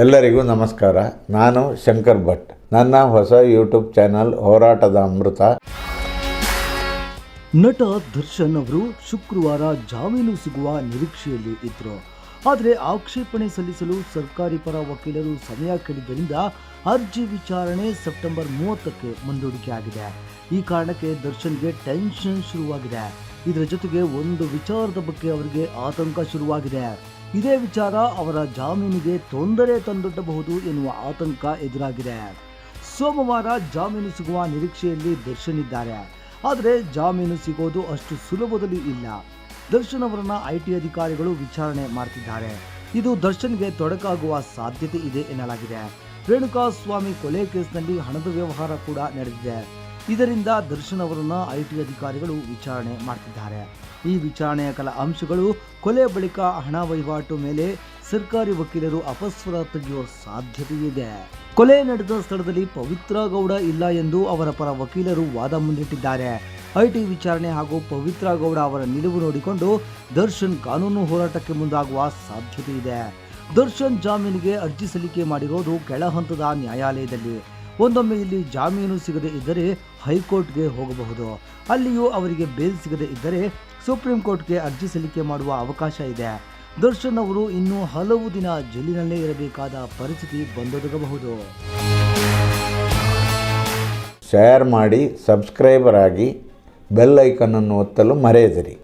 ಎಲ್ಲರಿಗೂ ನಮಸ್ಕಾರ. ನಾನು ಶಂಕರ್ ಭಟ್. ನನ್ನ ಹೊಸ ಯೂಟ್ಯೂಬ್ ಚಾನಲ್ ಹೋರಾಟದ ಅಮೃತ. ನಟ ದರ್ಶನ್ ಅವರು ಶುಕ್ರವಾರ ಜಾಮೀನು ಸಿಗುವ ನಿರೀಕ್ಷೆಯಲ್ಲಿ ಇದ್ದರು. ಆದರೆ ಆಕ್ಷೇಪಣೆ ಸಲ್ಲಿಸಲು ಸರ್ಕಾರಿ ಪರ ವಕೀಲರು ಸಮಯ ಕೇಳಿದ್ದರಿಂದ ಅರ್ಜಿ ವಿಚಾರಣೆ ಸೆಪ್ಟೆಂಬರ್ 30ಕ್ಕೆ ಮುಂದೂಡಿಕೆಯಾಗಿದೆ. ಈ ಕಾರಣಕ್ಕೆ ದರ್ಶನ್ಗೆ ಟೆನ್ಷನ್ ಶುರುವಾಗಿದೆ. ಇದರ ಜೊತೆಗೆ ಒಂದು ವಿಚಾರದ ಬಗ್ಗೆ ಅವರಿಗೆ ಆತಂಕ ಶುರುವಾಗಿದೆ. ಇದೇ ವಿಚಾರ ಅವರ ಜಾಮೀನಿಗೆ ತೊಂದರೆ ತಂದೊಡ್ಡಬಹುದು ಎನ್ನುವ ಆತಂಕ ಎದುರಾಗಿದೆ. ಸೋಮವಾರ ಜಾಮೀನು ಸಿಗುವ ನಿರೀಕ್ಷೆಯಲ್ಲಿ ದರ್ಶನ್ ಇದ್ದಾರೆ. ಆದರೆ ಜಾಮೀನು ಸಿಗೋದು ಅಷ್ಟು ಸುಲಭದಲ್ಲಿ ಇಲ್ಲ. ದರ್ಶನ್ ಅವರನ್ನ ಐಟಿ ಅಧಿಕಾರಿಗಳು ವಿಚಾರಣೆ ಮಾಡ್ತಿದ್ದಾರೆ. ಇದು ದರ್ಶನ್ಗೆ ತೊಡಕಾಗುವ ಸಾಧ್ಯತೆ ಇದೆ ಎನ್ನಲಾಗಿದೆ. ರೇಣುಕಾ ಸ್ವಾಮಿ ಕೊಲೆ ಕೇಸ್ನಲ್ಲಿ ಹಣದ ವ್ಯವಹಾರ ಕೂಡ ನಡೆದಿದೆ. ಇದರಿಂದ ದರ್ಶನ್ ಅವರನ್ನ ಐಟಿ ಅಧಿಕಾರಿಗಳು ವಿಚಾರಣೆ ಮಾಡ್ತಿದ್ದಾರೆ. ಈ ವಿಚಾರಣೆಯ ಕೆಲ ಅಂಶಗಳು ಕೊಲೆ ಬಳಿಕ ಹಣ ವಹಿವಾಟು ಮೇಲೆ ಸರ್ಕಾರಿ ವಕೀಲರು ಅಪಸ್ವರ ತೆಗೆಯುವ ಸಾಧ್ಯತೆ ಇದೆ. ಕೊಲೆ ನಡೆದ ಸ್ಥಳದಲ್ಲಿ ಪವಿತ್ರ ಗೌಡ ಇಲ್ಲ ಎಂದು ಅವರ ಪರ ವಕೀಲರು ವಾದ ಮುಂದಿಟ್ಟಿದ್ದಾರೆ. ಐಟಿ ವಿಚಾರಣೆ ಹಾಗೂ ಪವಿತ್ರ ಗೌಡ ಅವರ ನಿಲುವು ನೋಡಿಕೊಂಡು ದರ್ಶನ್ ಕಾನೂನು ಹೋರಾಟಕ್ಕೆ ಮುಂದಾಗುವ ಸಾಧ್ಯತೆ ಇದೆ. ದರ್ಶನ್ ಜಾಮೀನಿಗೆ ಅರ್ಜಿ ಸಲ್ಲಿಕೆ ಮಾಡಿರೋದು ಕೆಳ ಹಂತದ ನ್ಯಾಯಾಲಯದಲ್ಲಿ. ಒಂದೊಮ್ಮೆ ಇಲ್ಲಿ ಜಾಮೀನು ಸಿಗದೆ ಇದ್ದರೆ ಹೈಕೋರ್ಟ್ಗೆ ಹೋಗಬಹುದು. ಅಲ್ಲಿಯೂ ಅವರಿಗೆ ಬೇಲ್ ಸಿಗದೆ ಇದ್ದರೆ ಸುಪ್ರೀಂ ಕೋರ್ಟ್ಗೆ ಅರ್ಜಿ ಸಲ್ಲಿಕೆ ಮಾಡುವ ಅವಕಾಶ ಇದೆ. ದರ್ಶನ್ ಅವರು ಇನ್ನೂ ಹಲವು ದಿನ ಜೈಲಿನಲ್ಲೇ ಇರಬೇಕಾದ ಪರಿಸ್ಥಿತಿ ಬಂದೊದಗಬಹುದು. ಶೇರ್ ಮಾಡಿ, ಸಬ್ಸ್ಕ್ರೈಬರ್ ಆಗಿ, ಬೆಲ್ ಐಕನ್ ಅನ್ನು ಒತ್ತಲು ಮರೆಯದಿರಿ.